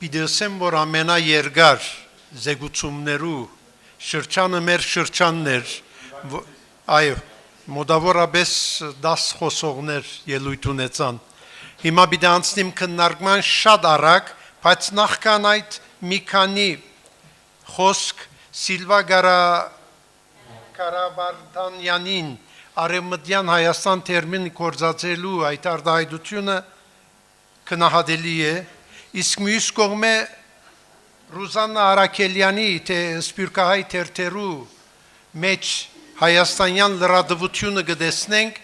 Պիտեսեմ, որ ամենաերգար զեկուցումներու շրջանը մեր շրջաններ, այո, մոտավորապես 10 խոսողներ ելույթ ունեցան։ Հիմա պիտի անցնեմ քննարկման շատ արագ, բայց նախքան այդ մի քանի խոսք Սիլվա Կարավարդանյանին Արևմտյան Հայաստան տերմին կորզածելու այդ արտահայտությունը քնահատելի է, իսկ մյուս կողմը Ռուզաննա Արաքելյանի թե Սփյուռքահայ թերթերու մեջ հայաստանյան լրատվությունը գտեսնենք,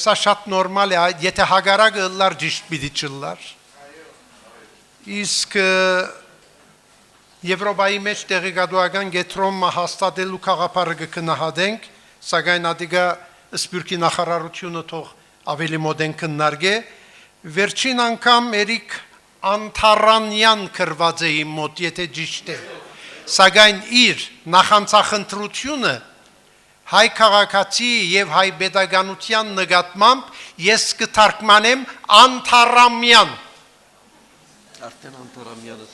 սա շատ նորմալ է, եթե հագարակը լար ճիշտ պիտի չլար։ Իսկ Եվրոպայի մեջ տեղեկատվական կենտրոնը հաստատելու գաղափարը կքննադենք, սակայն ադիգա Սփյուռքի նախարարությունը թող ավելի մոդեն քննարկե, վերջին անգամ Էրիկ Անթարանյան գրված է իմ մոտ, եթե ճիշտ է, սակայն իր նախանցախնդրությունը հայ քաղաքացի եւ հայ pedagogian նկատմամբ ես կթարգմանեմ Անթարամյան։ Արդեն Անթարամյանը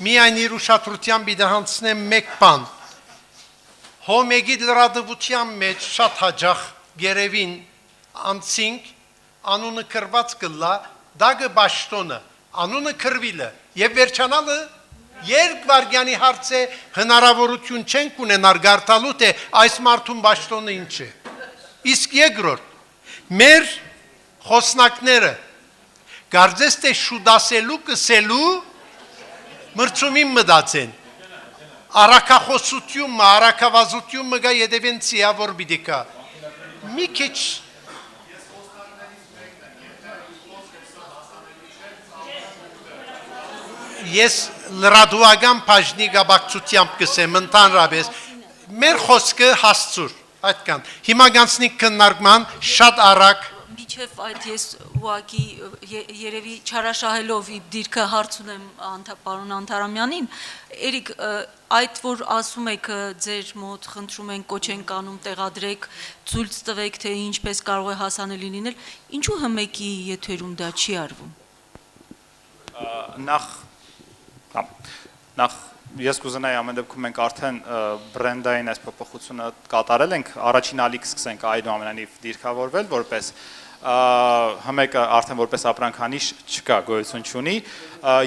Միայն իր ուշադրությամբ պիտի հանձնեմ մեկ բան։ Հոմեգի լրատվության մեջ շատ հաճախ գերևին անցինք անունը կրված կլա Դագը Բաշտոնը, անունը կրվիլը եւ վերջանալը երկվարգյանի հարց է հնարավորություն չենք ունենալ գարտալու թե այս մարդուն Բաշտոնը ինչ է։ Իսկ երկրորդ մեր խոսնակները գարձես թե շուտասելու կսելու մրցումին մտածեն։ Արաքախոսությունը, արաքավազությունը գա յետևեն ցիավոր պիտի կա։ Մի քիչ Ես լրատվական բաժնի գաբակցությամբ կսեմ ընդհանրապես մեր խոսքը հասցուր այդքան հիմա գանցնիկ քննարկման շատ արագ Միջև այդ ես ուղղակի երևի չարաշահելով իմ դիրքը հարց ունեմ պարոն Անթարամյանին Էրիկ այդ որ ասում եք ձեր մոտ խնդրում են կոչ են կանում տեղադրեք ցույց տվեք թե ինչպես կարող է հասանելի լինել ինչու հմեկի եթերում դա չի արվում Նախ ես կուզենայի ամեն դեպքում մենք արդեն բրենդային այս փոփոխությունը կատարել ենք, առաջին ալիք սկսենք այնուամենայնիվ դիրքավորվել, որպես հմեկը արդեն որպես ապրանքանիշ չկա, գոյություն չունի,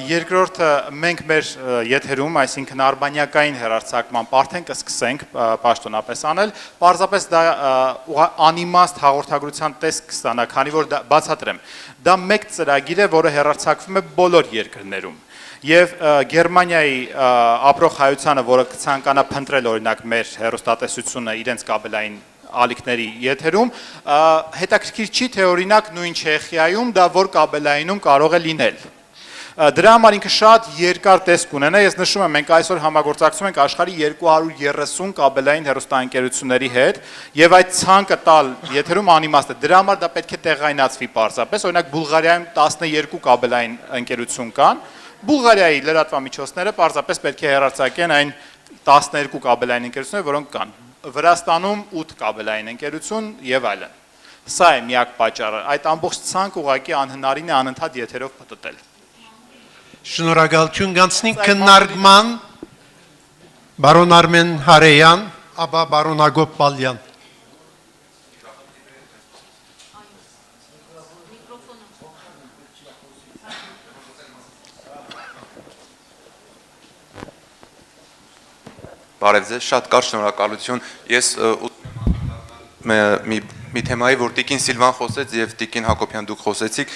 երկրորդը մենք մեր եթերում, այսինքն արբանյակային հեռարձակման արդեն կսկսենք պաշտոնապես անել, պարզապես դա անիմաստ հաղորդագրության տեսք կստանա, քանի որ բացատրեմ, դա մեկ ծրագիր է, որը հեռարձակվում է բոլոր երկրներում Եվ Գերմանիայի ապրող հայությանը, որը կցանկանա փնտրել օրինակ մեր հեռուստատեսությունը իրենց կաբելային ալիքների եթերում, հետաքրքիր չի, թե օրինակ նույն Չեխիայում դա որ կաբելայինում կարող է լինել։ Դրա համար ինքը շատ երկար տեսք ունենա, ես նշում եմ, մենք այսօր համագործակցում ենք աշխարհի 230 կաբելային հեռուստաընկերությունների հետ, եւ այդ ցանկը տալ եթերում անիմաստ է։ Դրա համար դա պետք է տեղայնացվի պարզապես, օրինակ Բուլղարիայում 12 կաբելային ընկերություն կան, Բուլղարիայի լրատվամիջոցները պարզապես պետք է հեռարձակեն այն 12 կաբելային ընկերությունները, որոնք կան։ Վրաստանում 8 կաբելային ընկերություն եւ այլն։ Սա է միակ պատճառը։ Այդ ամբողջ ցանկ ուղղակի անհնարին է անընդհատ եթերով պտտել։ Շնորհակալություն գանցնիկ քննարկման բարոն Արմեն Հարեյան, ապա բարոն Ագոպ Պալյան։ Բարև ձեզ, շատ կարճ շնորհակալություն։ Ես մի թեմայի, որ Տիկին Սիլվան խոսեց եւ Տիկին Հակոբյան դուք խոսեցիք,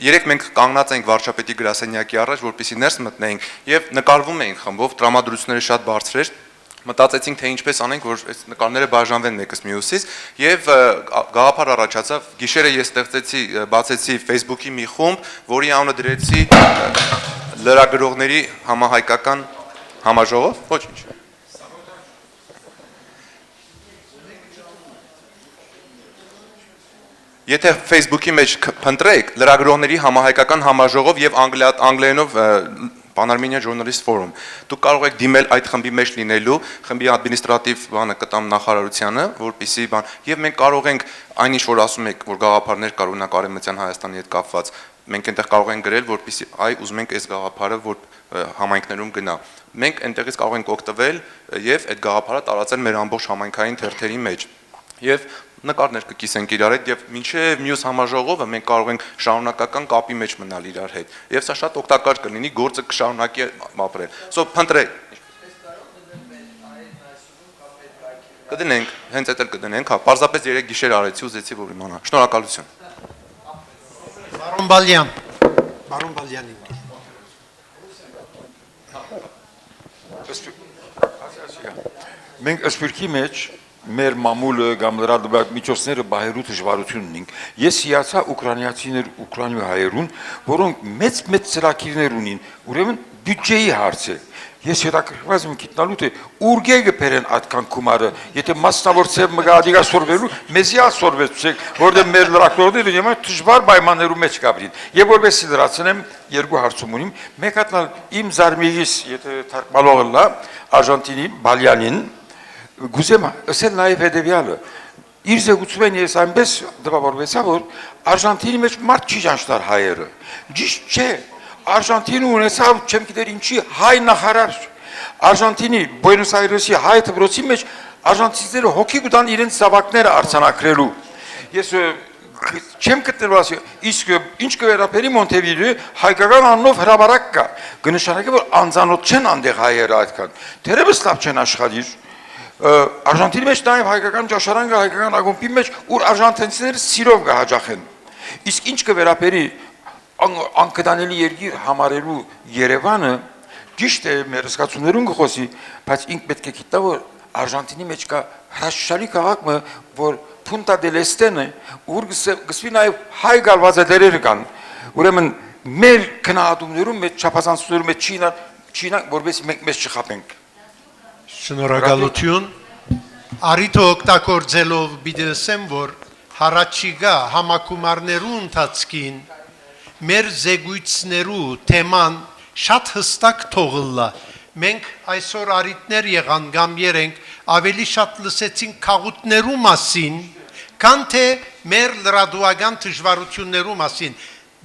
երեք մենք կանգնած ենք վարչապետի գրասենյակի առաջ, որպեսզի ներս մտնեինք եւ նկարվում էինք խմբով, տրամադրությունները շատ բարձր էր։ Մտածեցինք, թե ինչպես անենք, որ այս նկարները բաժանվեն մեկս մյուսից եւ գաղափար առաջացավ։ Գիշերը ես բացեցի Facebook-ի մի խումբ, որի անունը դրեցի լրագրողների համահայկական համաժողով, ոչինչ։ Եթե Facebook-ի մեջ փնտրեք լրագրողների համահայկական համաժողով եւ անգլերենով Pan-Armenian Journalist Forum, դուք կարող եք դիմել այդ խմբի մեջ լինելու, խմբի ադմինիստրատիվ բանը կտամ նախարարությանը, որպեսզի եւ մենք կարող ենք այնինչ որ ասում եք, որ գաղափարներ կար օրինակ Արևմտյան Հայաստանի հետ կապված, մենք այնտեղ կարող ենք գրել, որպեսզի այ ուզում ենք այս գաղափարը, որ համայնքներում գնա։ Մենք այնտեղից կարող ենք օգտվել եւ այդ գաղափարը տարածել մեր ամբողջ համայնքային թերթերի մեջ։ Եվ նկարներ կկիսենք իրար հետ եւ մինչեւ մյուս համաժողովը մենք կարող ենք շարունակական կապի մեջ մնալ իրար հետ։ Եվ սա շատ օգտակար կլինի, գործը կշարունակի ապրել։ So փնտրեք կդնենք, հենց այդ էլ կդնենք, հա, պարզապես 3 գիշեր արեցի ուզեցի որ իմանա։ Շնորհակալություն։ Բարոն Բալյան։ Բարոն Բալյանի։ Մենք սպիրկի մեջ մեր մամուլը կամ լրատվական միջոցները բահերու դժվարություն ունենք։ Ես հիացա ուկրաինացիներ հայերուն, որոնք մեծ ծրագիրներ ունին, ուրեմն բյուջեի հարց է։ Ես հետաքրքրված եմ գիտնալու թե ուրգեգը բերեն այդքան գումարը, եթե մասնավոր մգադիգա սորվելու, մեզի ասորվեցեք, որտեղ մեր լրագրողները յեմա դժվար պայմաններում մեջ կապրին։ Եվ որովհետեւ դրացնեմ երկու հարցում ունիմ, մեկ հատ իմ զարմիգիս, եթե թարգմանողը լա, Արժանտինի Բալյանին գուզեմ ասել նաև հետևյալը։ Իր զեկուցումն ես այնպես դպավորվեցա, որ Արժանտինի մեջ մարդ չի ճանչնար հայերը։ Ճիշտ չէ։ Արժանտինը ունեցավ, չեմ գիտեր ինչի, հայ նախարար։ Արժանտինի Բուենոս Այրեսի հայ դպրոցի մեջ արժանտինցիները հոգի կտան իրենց զավակները արձանագրելու։ Ես չեմ գտնել, իսկ ինչ կվերապերի Մոնտեվիդեո հայկական անունով հրաբարակ կա։ Կնշանակի որ անձանոթ չեն անդեղ հայերը այդքան։ Դերևս լավ չեն աշխատիր։ Արժանտինի մեջ նաև հայկական ճաշարան կա, հայկական ակումբի մեջ, ուր արժանտինցիները սիրով կհաջախեն։ Իսկ ինչ կվերապերի անկդանելի երկիր համարելու Երևանը ճիշտ է մեր զգացումներուն կխոսի, բայց ինք պետք է գիտա որ Արժանտինի մեջ կա հրաշալի քաղաք, որ Punta del Este-ն է, ուր գսվի նաև հայ գալվածատերերը կան։ Ուրեմն մեր քննադումներում, մեր չափազանցություններում չինան, որովհետեւ մենք մեզ չխափենք։ Շնորհակալություն։ Արիթը օգտագործելով պիտի ասեմ, որ հարաճիգա համակումարներու ընթացքին մեր զեկույցներու թեման շատ հստակ թողլա։ Մենք այսօր արիտներ եղան կամ երենք ավելի շատ լսեցինք քաղուտներու մասին, քան թե մեր լրատվական դժվարություններու մասին։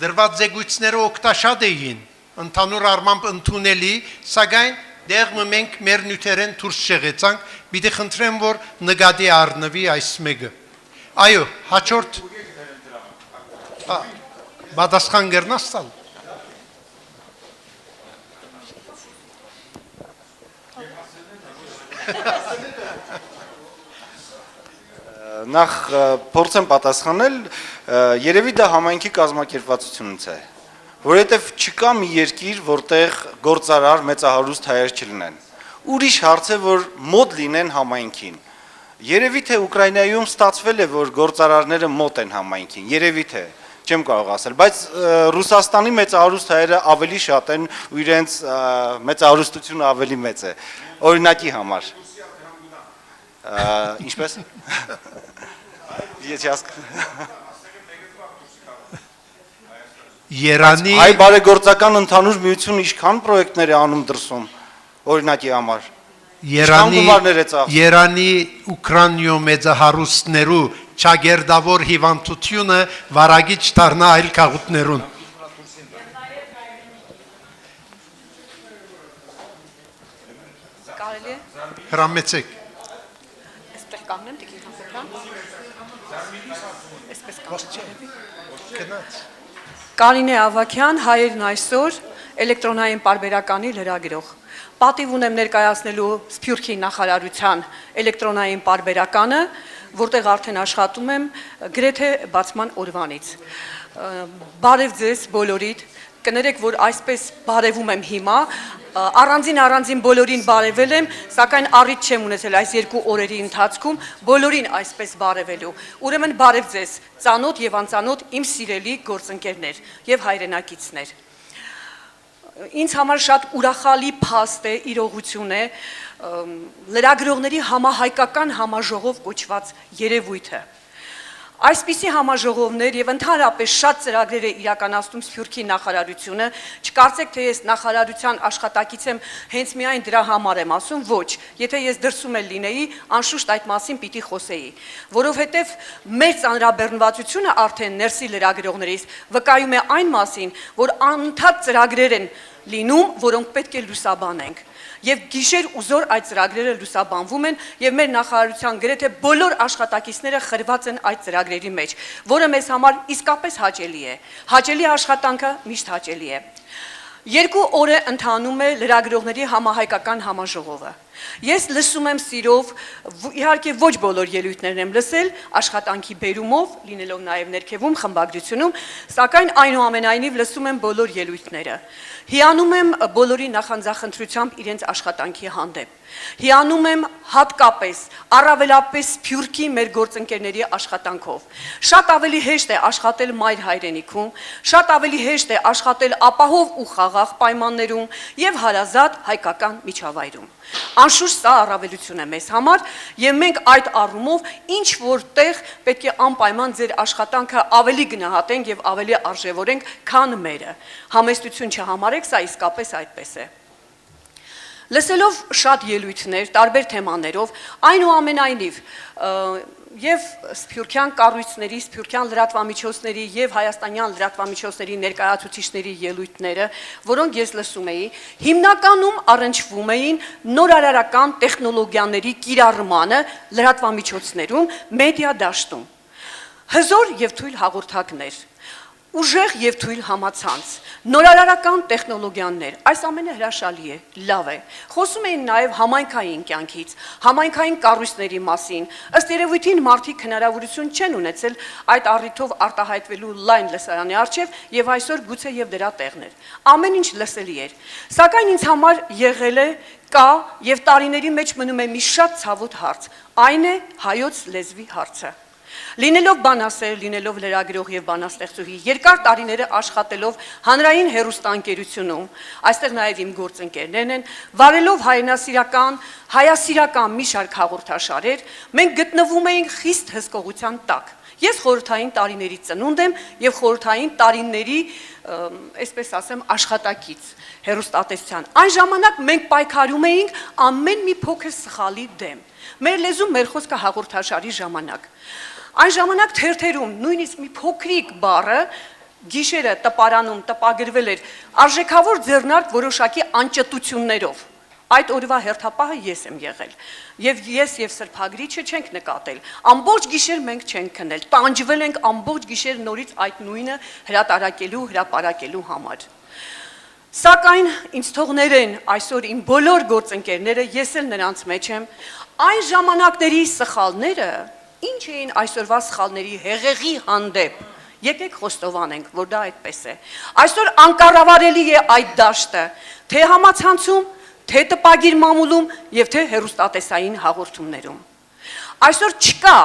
Դրված զեկույցները օգտաշատ էին, ընդհանուր առմամբ ընդունելի, սակայն դեղ մենք մեր նյութերեն դուրս շեղեցանք, պիտի խնդրեմ, որ նկատի առնվի այս մեկը։ Այո, հաջորդ Բադասխան գերնաստալ։ Նախ փորձեմ պատասխանել, երևի դա համայնքի կազմակերպվածությունից է, որովհետև չկա մի երկիր, որտեղ գործարար մեծահարուստ հայեր չլինեն։ Ուրիշ հարց է, որ մոտ լինեն համայնքին։ Երևի թե Ուկրաինայում ստացվել է, որ գործարարները մոտ են համայնքին, երևի թե չեմ կարող ասել, բայց Ռուսաստանի մեծահարուստ հայերը ավելի շատ են ու իրենց մեծահարուստությունը ավելի մեծ է։ Օրինակի համար։ Ինչպես։ Երանի Հայ բարեգործական ընդհանուր միությունը ինչքան պրոյեկտներ է անում դրսում, օրինակի համար։ Երանի Ուկրաինայո մեծահարուստներու չագերդավոր հիվանդությունը վարագիչ դառնա այլ քաղուտներուն։ Կարելի է։ Հրամեցեք։ Այստեղ կանգնեմ տիկին Հակոբյան։ Այսպես կանգնեմ։ Կարինե Ավագյան, Հայերն այսօր, էլեկտրոնային պարբերականի լրագրող։ Պատիվ ունեմ ներկայացնելու Սփյուռքի նախարարության էլեկտրոնային պարբերականը, որտեղ արդեն աշխատում եմ գրեթե բացման օրվանից։ Բարև ձեզ բոլորիդ, կներեք, որ այսպես բարևում եմ հիմա, առանձին բոլորին բարևել եմ, սակայն առիթ չեմ ունեցել այս 2 օրերի ընթացքում բոլորին այսպես բարևելու։ Ուրեմն բարև ձեզ, ծանոթ եւ անծանոթ իմ սիրելի գործընկերներ եւ հայրենակիցներ։ Ինձ համար շատ ուրախալի փաստ է, իրողություն է լրագրողների համահայկական համաժողով կոչված երևույթը։ Այսպիսի համաժողովներ եւ ընդհանրապես շատ ծրագրեր է իրականացնում Սփյուռքի նախարարությունը, չկարծեք թե ես նախարարության աշխատակից եմ հենց միայն դրա համար եմ ասում, ոչ, եթե ես դրսում էլ լինեի, անշուշտ այդ մասին պիտի խոսեի, որովհետեւ մեր ծանրաբեռնվածությունը արդեն ներսի լրագրողներից վկայում է այն մասին, որ անընդհատ ծրագրեր են լինում, որոնք պետք է լուսաբանենք։ Եվ գիշեր ու զոր այդ ծրագրերը լուսաբանվում են եւ մեր նախարարության գրեթե բոլոր աշխատակիցները խրված են այդ ծրագրերի մեջ, որը մեզ համար իսկապես հաճելի է։ Հաճելի աշխատանքը միշտ հաճելի է։ 2 օր է ընթանում է լրագրողների համահայկական համաժողովը։ Ես լսում եմ սիրով, իհարկե ոչ բոլոր ելույթներն եմ լսել, աշխատանքի բերումով, լինելով նաև ներքևում խմբագրությունում, սակայն այնուամենայնիվ լսում եմ բոլոր ելույթները։ Հիանում եմ բոլորի նախանձախնդրությամբ իրենց աշխատանքի հանդեպ։ Հիանում եմ հատկապես, առավելապես Սփյուռքի մեր գործընկերների աշխատանքով։ Շատ ավելի հեշտ է աշխատել մայր հայրենիքում, շատ ավելի հեշտ է աշխատել ապահով ու խաղաղ պայմաններում եւ հարազատ հայկական միջավայրում։ Անշուշտ սա առավելություն է մեզ համար եւ մենք այդ առումով ինչ որտեղ պետք է անպայման ձեր աշխատանքը ավելի գնահատենք եւ ավելի արժևորենք, քան մերը։ Համեստություն չհամարեք, սա իսկապես այդպես է։ Լսելով շատ ելույթներ, տարբեր թեմաներով, այնուամենայնիվ եւ Սփյուռքյան կառույցների, Սփյուռքյան լրատվամիջոցների եւ հայաստանյան լրատվամիջոցների ներկայացուցիչների ելույթները, որոնք ես լսում էի, հիմնականում առնչվում էին նորարարական տեխնոլոգիաների կիրառմանը լրատվամիջոցներում, մեդիա դաշտում։ Հզոր եւ թույլ հաղորդակներ, ուժեղ եւ թույլ համացանց, նորարարական տեխնոլոգիաներ, այս ամենը հրաշալի է, լավ է։ Խոսում էին նաև համայնքային կյանքից, համայնքային կառույցների մասին։ Ըստ երևույթին մարդիկ հնարավորություն չեն ունեցել այդ առիթով արտահայտվելու լայն լսարանի առջև եւ այսօր գուցե եւ դրա տեղն էր։ Ամեն ինչ լսելի էր։ Սակայն ինձ համար եղել է, կա եւ տարիների մեջ մնում է մի շատ ցավոտ հարց։ Այն է հայոց լեզվի հարցը։ Լինելով բանասեր, լինելով լրագրող եւ բանաստեղծուհի, երկար տարիները աշխատելով հանրային հեռուստաընկերությունում, այստեղ նաեւ իմ գործընկերներն են, վարելով հայասիրական մի շարք հաղորդաշարեր, մենք գտնվում էինք խիստ հսկողության տակ։ Ես խորհրդային տարիների ծնունդ եմ եւ խորհրդային տարիների, այսպես ասեմ, աշխատակից հեռուստատեսության։ Այն ժամանակ մենք պայքարում էինք ամեն մի փոքր սխալի դեմ։ Մեր լեզու մեր խոսքը հաղորդաշարի ժամանակ։ Այն ժամանակ թերթերում նույնիսկ մի փոքրիկ բառը գիշերը տպարանում տպագրվել էր արժեքավոր ձեռնարկ որոշակի անճտություններով։ Այդ օրվա հերթապահը ես եմ եղել։ Եվ ես եւ սրբագրիչը չենք նկատել։ Ամբողջ գիշեր մենք չենք քնել, տանջվել ենք ամբողջ գիշեր նորից այդ նույնը հրատարակելու, հրապարակելու համար։ Սակայն ինձ թողներեն այսօր իմ բոլոր գործընկերները, ես էլ նրանց մեջ եմ, այն ժամանակների սխալները ինչ էին այսօրվա սխալների հեղեղի հանդեպ։ Եկեք խոստովանենք, որ դա այդպես է։ Այսօր անկառավարելի է այդ դաշտը, թե համացանցում, թե տպագիր մամուլում եւ թե հեռուստատեսային հաղորդումներում։ Այսօր չկա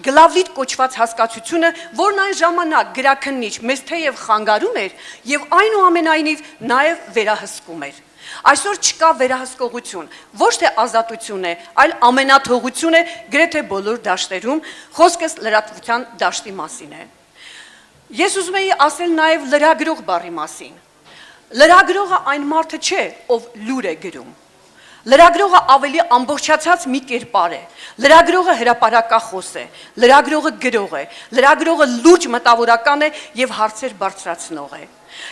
գլավլիտ կոչված հասկացությունը, որն այն ժամանակ գրաքննիչ մեզ թեև խանգարում էր եւ այնուամենայնիվ նաեւ վերահսկում էր։ Այսօր չկա վերահսկողություն, ոչ թե ազատություն է, այլ ամենաթողություն է գրեթե բոլոր դաշտերում, խոսքս լրատվության դաշտի մասին է։ Ես ուզում եի ասել նաև լրագրող բառի մասին։ Լրագրողը այն մարդը չէ, ով լուր է գրում։ Լրագրողը ավելի ամբողջացած մի կերպար է։ Լրագրողը հրապարակախոս է, լրագրողը գրող է, լրագրողը լուրջ մտավորական է եւ հարցեր բարձրացնող է։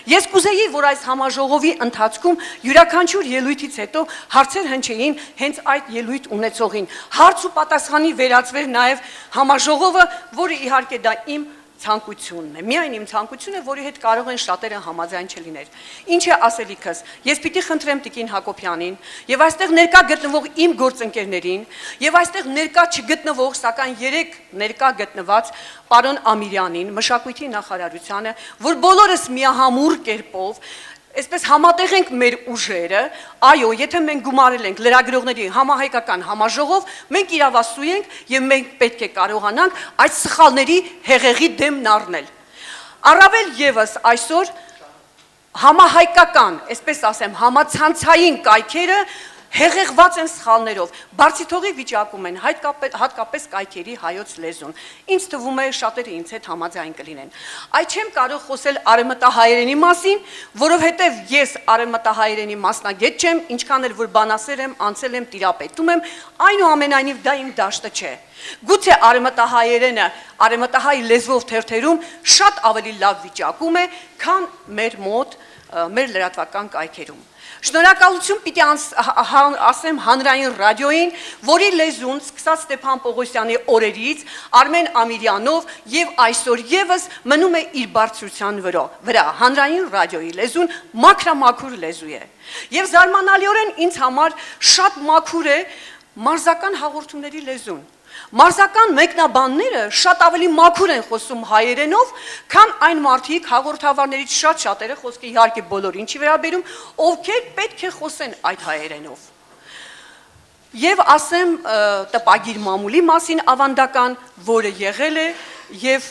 Ես կուզեի, որ այս համաժողովի ընթացքում յուրաքանչյուր ելույթից հետո հարցեր հնչեին հենց այդ ելույթ ունեցողին։ Հարց ու պատասխանի վերածվեր նաև համաժողովը, որը իհարկե դա իմ ցանկությունն է։ Միայն իմ ցանկությունը, որի հետ կարող են շատերը համաձայն չլիներ։ Ինչ է ասելիքս։ Ես պիտի խնդրեմ Տիկին Հակոբյանին եւ այստեղ ներկա գտնվող իմ գործընկերներին եւ այստեղ ներկա չգտնվող, սակայն 3 ներկա գտնված պարոն Ամիրյանին, մշակույթի նախարարությանը, որ բոլորս միահամուռ կերպով այսպես համատեղենք մեր ուժերը, այո, եթե մենք գումարել ենք լրագրողների համահայկական համաժողով, մենք իրավասու ենք եւ մենք պետք է կարողանանք այդ սխալների հեղեղի դեմն առնել։ Առավել եւս այսօր համահայկական, այսպես ասեմ, համացանցային կայքերը հեղեղված են սխալներով, բարձիթողի վիճակում են, հատկապես կայքերի հայոց լեզուն։ Ինձ թվում է շատերը ինձ հետ համաձայն կլինեն։ Այդ չեմ կարող խոսել արևմտահայերենի մասին, որովհետև ես արևմտահայերենի մասնագետ չեմ, ինչքան էլ որ բանասեր եմ, անցել եմ, տիրապետում եմ, այնուամենայնիվ դա իմ դաշտը չէ։ Գուցե արևմտահայերենը, արևմտահայ լեզվով թերթերում շատ ավելի լավ վիճակում է, քան մեր մոտ, մեր լրատվական կայքերում։ Շնորհակալություն պիտի ասեմ հանրային ռադիոյին, որի լեզուն սկսած Ստեփան Պողոսյանի օրերից Արմեն Ամիրյանով եւ այսօր եւս մնում է իր բարձրության վրա։ Հանրային ռադիոյի լեզուն մաքրամաքուր լեզու է։ Եվ զարմանալիորեն ինձ համար շատ մաքուր է մարզական հաղորդումների լեզուն։ Մարզական մեկնաբանները շատ ավելի մաքուր են խոսում հայերենով, քան այն մարդիկ հաղորդավարներից շատ շատերը, խոսքը իհարկե բոլորին չի վերաբերում, ովքեր պետք է խոսեն այդ հայերենով։ Եվ ասեմ տպագիր մամուլի մասին ավանդական, որը եղել է, եւ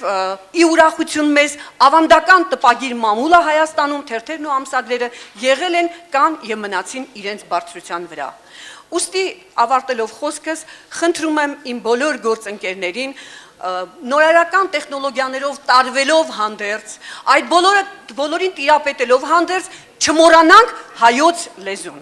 ի ուրախություն մեզ ավանդական տպագիր մամուլը Հայաստանում թերթերն ու ամսագրերը եղել են կան եւ մնացին իրենց բարձրության վրա։ Ուստի ավարտելով խոսքս խնդրում եմ իմ բոլոր գործընկերներին նորարարական տեխնոլոգիաներով տարվելով հանդերձ, այդ բոլորին տիրապետելով հանդերձ չմոռանանք հայոց լեզուն։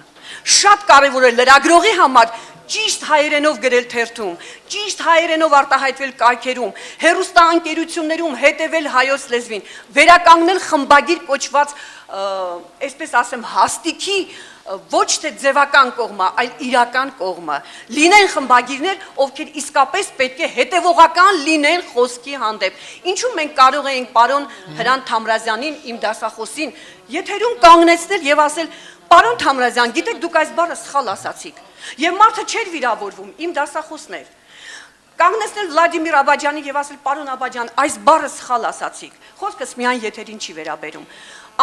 Շատ կարևոր է լրագրողի համար ճիշտ հայերենով գրել թերթում, ճիշտ հայերենով արտահայտվել կայքերում, հեռուստաընկերություններում հետևել հայոց լեզվին, վերականգնել խմբագիր կոչված, այսպես ասեմ, հաստիքի ոչ թե ձևական կողմը, այլ իրական կողմը։ Լինեն խմբագիրներ, ովքեր իսկապես պետք է հետևողական լինեն խոսքի հանդեպ։ Ինչու մենք կարող էինք պարոն Հրանտ Թամրազյանին, իմ դասախոսին, եթերում կանգնեցնել եւ ասել. «Պարոն Թամրազյան, գիտեք դուք այս բառը սխալ ասացիք»։ Եվ մարդը չէր վիրավորվում, իմ դասախոսներ։ Կանգնեցնել Վլադիմիր Աբաջյանի եւ ասել. «Պարոն Աբաջյան, այս բառը սխալ ասացիք»։ Խոսքս միայն եթերին չի վերաբերում։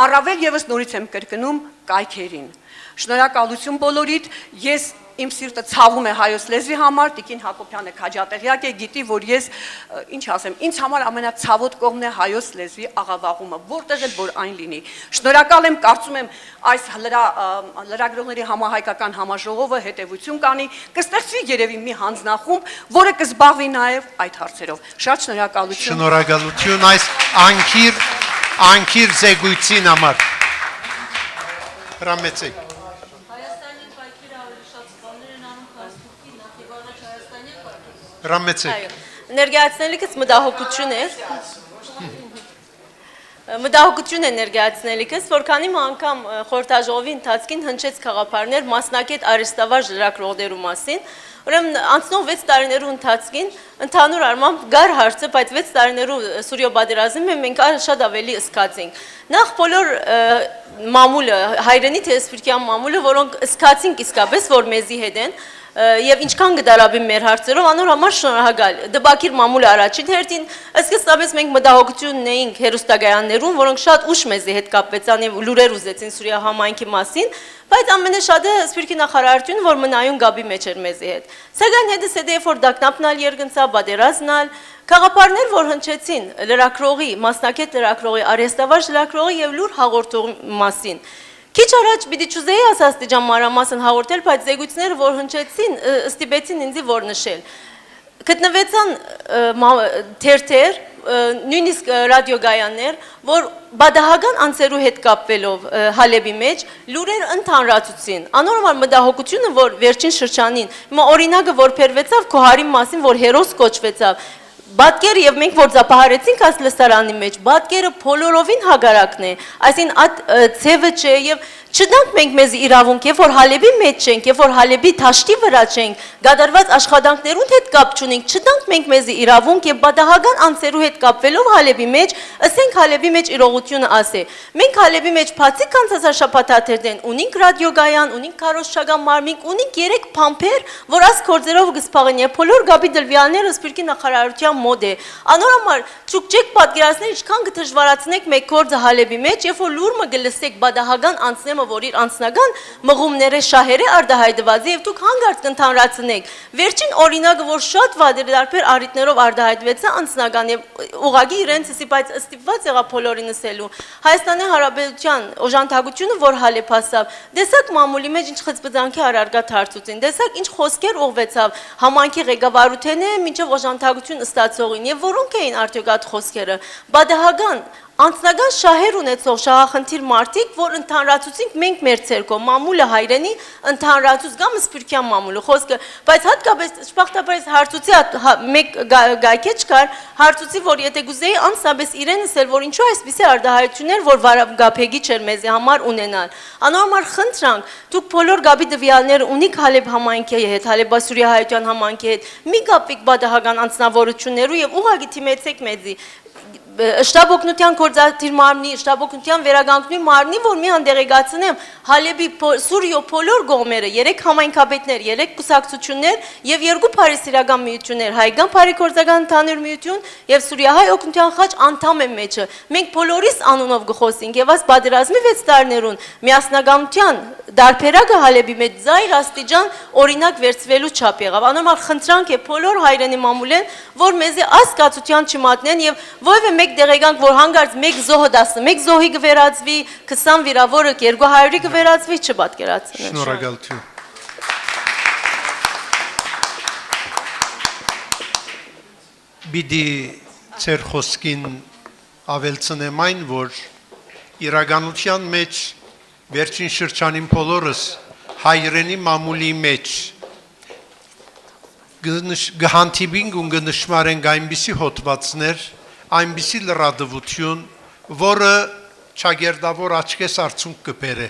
Առավել եւս նորից եմ կրկնում կայքերին։ Շնորհակալություն բոլորիդ, ես իմ սիրտը ցավում է հայոց լեզվի համար, Տիկին Հակոբյանը քաջատեղյակ է, գիտի, որ ես, ինչ ասեմ, ինձ համար ամենացավոտ կողմն է հայոց լեզվի աղավաղումը, որտեղ էլ որ այն լինի։ Շնորհակալ եմ, կարծում եմ, այս լրագրողների համահայկական համաժողովը հետևություն կանի, կստեղծվի երևի մի հանձնախումբ, որը կզբաղվի նաև այդ հարցերով։ Շատ շնորհակալություն։ Շնորհակալություն այս անկիր զեկույցին համար։ Հրամեցեք։ Հրամեցեք։ Ներկայացնելիքս մտահոգություն է։ Մտահոգություն է ներկայացնելիքս, որքանի անգամ խորհրդաժողովի ընթացքին հնչեց խաղապարներ մասնակետ արհեստավար լրագրողներու մասին, ուրեմն անցնող 6 տարիներու ընթացքին ընդհանուր առմամբ գար հարցը, բայց 6 տարիներու Սուրյո պատերազմին մենք շատ ավելի ըսկած ենք։ Նախ բոլոր մամուլը, հայրենի թե սփյուռքյան մամուլը, որոնք ըսկացինք իսկապես, որ մեզի հետ են, եւ ինչքան կդարաբի մեր հարցերով, անոր համար շնորհակալ։ Դպակիր մամուլը առաջին հերթին, սկզբից մենք մտահոգություն ունեինք հերոստագայաններուն, որոնք շատ ուշ մեզի հետ կապվեցան եւ լուրեր ուզեցին Սուրիա համայնքի մասին, բայց ամենաշատը Սփյուռքի նախարարությունը, որ մնայուն գաբի մեջ էր մեզի հետ։ Սակայն հետս հետեւ որ դակնապնալ երգնցա, բادرազնալ, խաղապարներ, որ հնչեցին լրագրողի, մասնակետ լրագրողի, արհեստավար լրագրողի եւ լուր հաղորդողի մասին։ Քիչ առաջ պիտի չուզեի ասաստիճան մանրամասն հաղորդել, բայց զեկույցները, որ հնչեցին, ստիպեցին ինձ որ նշել։ Գտնվեցան թերթեր, նույնիսկ ռադիոգայաններ, որ բադահական անձերու հետ կապվելով Հալեբի մեջ լուրեր ընդհանրացուցին։ Անորմալ մտահոգությունը, որ վերջին շրջանին, հիմա օրինակը որ փերվեցավ Քոհարի մասին, որ հերոս կոչվեցավ, Բատկերը եւ մենք որ զապահարեցինք այս լստարանի մեջ, բատկերը բոլորովին հագարակն է, այսին այդ ցևը չէ եւ չդանք մենք մեզ իրավունք, երբ որ Հալեբի մեջ չենք, երբ որ Հալեբի թաշտի վրա չենք, գադարված աշխատանքներուն հետ կապ չունենք, չդանք մենք մեզ իրավունք եւ բադահական անձերու հետ կապվելով Հալեբի մեջ, ասենք Հալեբի մեջ իրողությունը ասե։ Մենք Հալեբի մեջ բացի կանցածաշապաթաթերն ունենք ռադիոգայան, ունենք քարոզչական մարմին, ունենք 3 փամփեր, որ աս կորձերով գսփաղեն եւ բոլոր գաբի դլվյալները Սփյուռքի նախարարության մոդ է։ Անորոմար դուք չեք պատկերացնել ինչքան կդժվարացնեք մեկ գործը Հալեբի մեջ, երբ որ լուրը գլսեք բադահական անձնեմը, որ իր անձնական մղումները շահերը արտահայտված է եւ դուք հանգարց կընդհանրացնեք։ Վերջին օրինակը, որ շատ վադերդարբեր առիթներով արտահայտվեց, անձնական եւ ուղղակի իրենց սիպայց ստիպված եղա բոլորին ասելու։ Հայաստանի Հանրապետության օժանդակությունը, որ Հալեբ հասավ, դեսակ մամուլի մեջ ինչ խծբծանքի առարգա դարձուցին, դեսակ ինչ խոսքեր ուղղվեցավ համանքի ղեկավարութենը մինչև օժանդակություն ստացողին եւ որոնք էին արդյոք այդ խոսքերը։ Բադահական անձնական շահեր ունեցող շահախնդիր մարդիկ, որ ընդհանրացուցինք մենք մեր ցերկով մամուլը հայրենի ընդհանրացուց կամ սփյուռքյան մամուլը խոսքը, բայց հատկապես շփախտապես հարցուցի մեկ գայքե չկար, հարցուցի, որ եթե գուզեի անսաբես իրենս էլ, որ ինչու այսպիսի արդահայտություններ, որ գափեգի չէր մեզի համար ունենալ։ Անորմար խնդրանք, դուք բոլոր գաբի դվյալները ունիք Հալեբ համայնքի հետ, Հալեբասուրի հայության համայնքի հետ, մի գապիկ բադահական անձնավորություններու եւ ուղղակի թիմեցեք մեզի շտաբօգնության գործադիր մարմնի, շտաբօգնության վերագանքնի մարմնի, որ մի հանդերեկացնեմ Հալեբի Սուրիո բոլոր գողմերը, 3 համայնքապետներ, 3 կուսակցություններ եւ 2 փարիսիրական միություններ, Հայկական փարիգործական ընդհանուր միություն եւ Սուրիահայ օգնության խաչ անդամ եմ մեջը։ Մենք բոլորիս անունով գխոսենք եւ այս պատերազմի 6 տարիներուն միասնականության դարբերակը Հալեբի մեջ զայր աստիճան օրինակ վերցվելու չափ եղավ։ Անորմալ խնդրանք է բոլոր հայրենի մամուլեն, որ մեզի այս կացության չմատնեն եւ ովևէ մեկ դեղեկանք, որ հանգարց մեկ զոհը 11 զոհի կվերածվի, 20 վիրավորը 200-ի կվերածվի, չպատկերացնեն։ Շնորհակալություն։ Բիդի ծեր խոսքին ավելցնեմ այն, որ իրականության մեջ վերջին շրջանին բոլորս հայրենի մամուլի մեջ գհանտիբինգ ու գնշմարենք այնպիսի հոդվածներ, այնպիսի լրատվություն, որը չագերդավոր աչքես արցունք կբերե։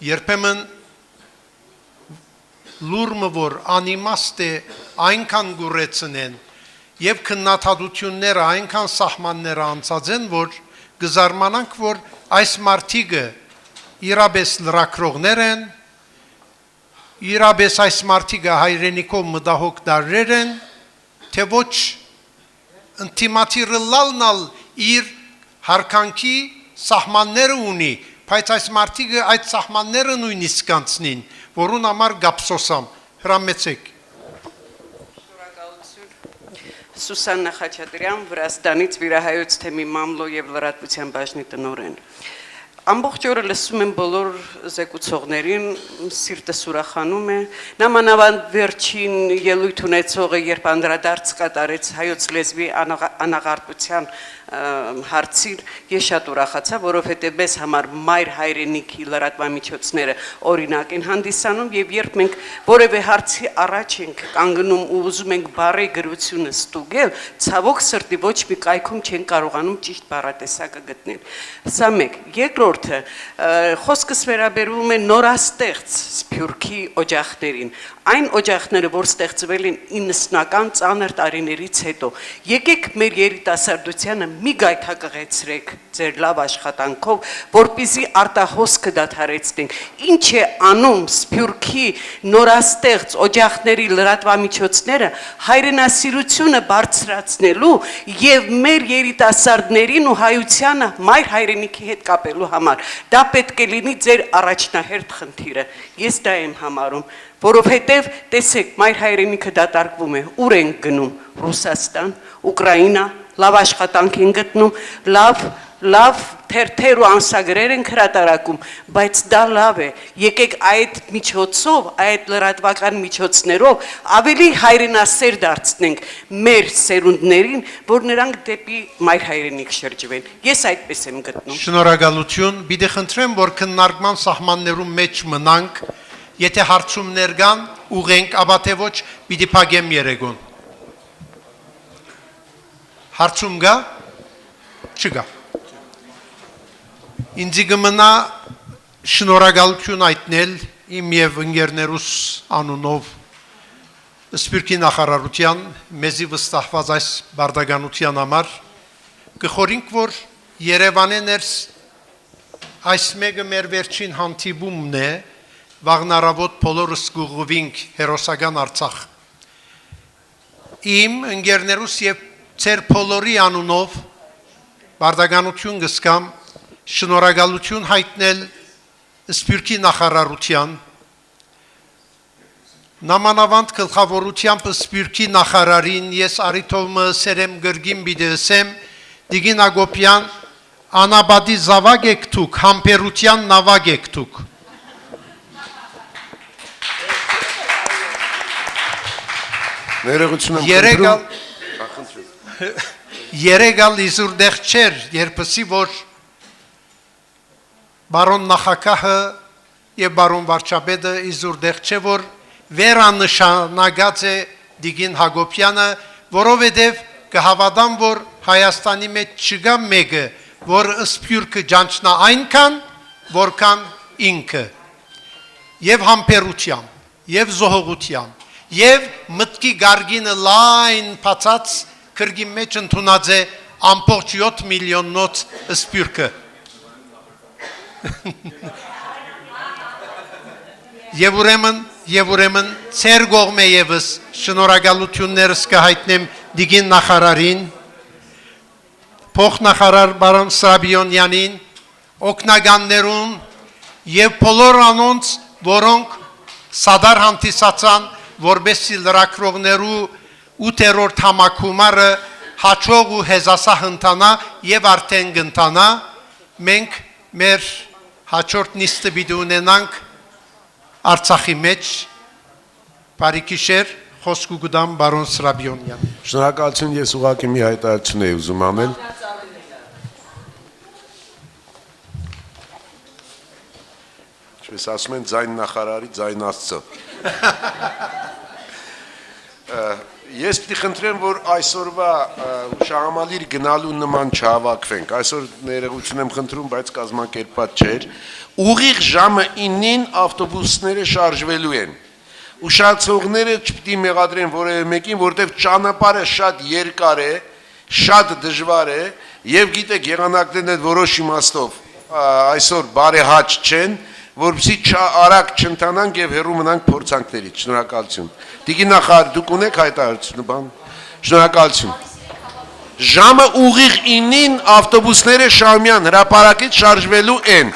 Երբեմն լուրը, որ անիմաստ է, այնքան գուրեցնեն եւ քննադատությունները այնքան սահմանները անցած են, որ գզարմանանք, որ այս մարդիկը իրապես լրակրողներ են, իրապես այս մարդիկը հայրենիքով մտահոգ դարեր են, թե ոչ ընտիմատիրը լալնալ իր հարկանքի սահմանները ունի, բայց այս մարդիկը այդ սահմանները նույնիսկ կանցնին, որուն համար գապսոսամ, հրամեցեք։ Սուսաննա Խաչատրյան, Վրաստանից վիրահայոց թեմի մամլո եւ լրատվության բաժնի տնօրեն։ Ամբողջ օրը լսում եմ բոլոր զեկուցողներին, սիրտս ուրախանում է, նամանավանդ վերջին ելույթ ունեցողը, երբ անդրադարձ կատարեց հայոց լեզվի անաղարտության հարցին, ես շատ ուրախացա, որովհետև մեզ համար մայր հայրենիքի լրատվամիջոցները օրինակ են հանդիսանում եւ երբ մենք որևէ հարցի առաջ ենք կանգնում ու ուզում ենք բառի գրությունը ստուգել, ցավոք սրտի ոչ մի կայքում չեն կարողանում ճիշտ բառատեսակը գտնել։ Սա մեկ, երկրորդը խոսքս վերաբերում է նորաստեղծ Սփյուռքի օջախներին, այն օջախները, որ ստեղծվել են 90-ական ծանր տարիներից հետո, եկեք մեր երիտասարդությանը մի գայթակղեցրեք ձեր լավ աշխատանքով, որպեսզի արտահոսքը դադարեցնենք։ Ինչ է անում Սփյուռքի նորաստեղծ օջախների լրատվամիջոցները հայրենասիրությունը բարձրացնելու եւ մեր երիտասարդներին ու հայությանը մայր հայրենիքի հետ կապելու համար։ Դա պետք է լինի ձեր առաջնահերթ խնդիրը։ Ես դա եմ համարում, որովհետև տեսեք, մայր հայրենիքը դատարկվում է, ուր են գնում, Ռուսաստան, Ուկրաինա, լավ աշխատանք են գտնում, լավ թերթեր ու անսագրեր են հրատարակում, բայց դա լավ է, եկեք այդ միջոցով, այդ լրատվական միջոցներով ավելի հայրենասեր դարձնենք մեր սերունդներին, որ նրանք դեպի մայր հայրենիք շրջվեն։ Ես այդպես եմ գտնում։ Շնորհակալություն, պիտի խնդրեմ, որ քննարկման սահմաններում մեջ մնանք, եթե հարցումներ կան, ուղենք, ապա թե ոչ, պիտի փակեմ երեգուն։ Հարցում կա, չկա։ Ինձ կմնա շնորհակալություն այտնել իմ եւ ընկերներուս անունով Սփյուռքի նախարարության մեզի վստահված այս բարդականության համար կխորինք, որ Երևանի ներս այս մեկը մեր վերջին հանդիպումն է, վաղնարավոտ բոլորս գուղվինք հերոսական Արցախ։ իմ ընկերներուս եւ ծեր բոլորի անունով բարդականություն գսկամ շնորհակալություն հայտնել Սփյուռքի նախարարության Նամանավանդ գլխավորությամբ Սփյուռքի նախարարին ես արիթովը սերեմ գրգին բիդեսեմ Դիգին Ագոպյան անաբադի զավակ եք դուք համբերության նավակ եք դուք Ներողություն եմ Երեգալ իզուր դեղ չեր երբսի որ բարոն նախագահը եւ բարոն վարչապետը իզուր դեղ չէ որ վերանշանագած է Դիգին Հակոբյանը որովհետեւ կհավատամ որ Հայաստանի մեջ չկա մեկը որ Սփյուռքը ջանչնա այնքան որքան ինքը եւ համբերությամբ եւ զոհողությամբ եւ մտքի գարգինը լայն փածած քրգի մեջ ընդունած է ամբողջ 7 միլիոնոց Սփյուռքը Եվ ուրեմն ծեր գողմե եւս շնորհակալություններս կհայտնեմ Դիգին նախարարին փոխնախարար բարոն Սրաբիոնյանին օկնագաններուն եւ բոլոր անոնց որոնք սադար հանդիսացան որբեսի լրակրողներու 8-րդ համակումարը հաջող ու հեզասա հնտանա եւ արդեն գնտանա մենք մեր հաջորդ նիստը պիտի ունենանք Արցախի մեջ բարիքիշեր խոսք կգամ բարոն Սրաբիոնյան Շնորհակալություն ես ուղղակի մի հայտարարություն եի ուզում անել Ինչպես ասում են ձայն նախարարի ձայն աստծո Ես պիտի խնդրեմ որ այսօրվա շահամալիր գնալու նման չհավաքվենք այսօր ներողություն եմ խնդրում բայց կազմակերպված չէր ուղիղ ժամը 9-ին ավտոբուսները շարժվելու են ուշացողները չպիտի մեղադրեն որևէ մեկին որտեղ ճանապարհը շատ երկար է շատ դժվար է եւ գիտեք եղանակներն այդ որոշ իմաստով այսօր բարեհաճ չեն որպեսզի արագ չընթանանք եւ հեռու մնանք փորձանքներից շնորհակալություն Դիգին նախարար դուք ունեք հայտարարություն բան շնորհակալություն Ժամը ուղիղ 9-ին ավտոբուսները Շահումյան հրապարակից շարժվելու են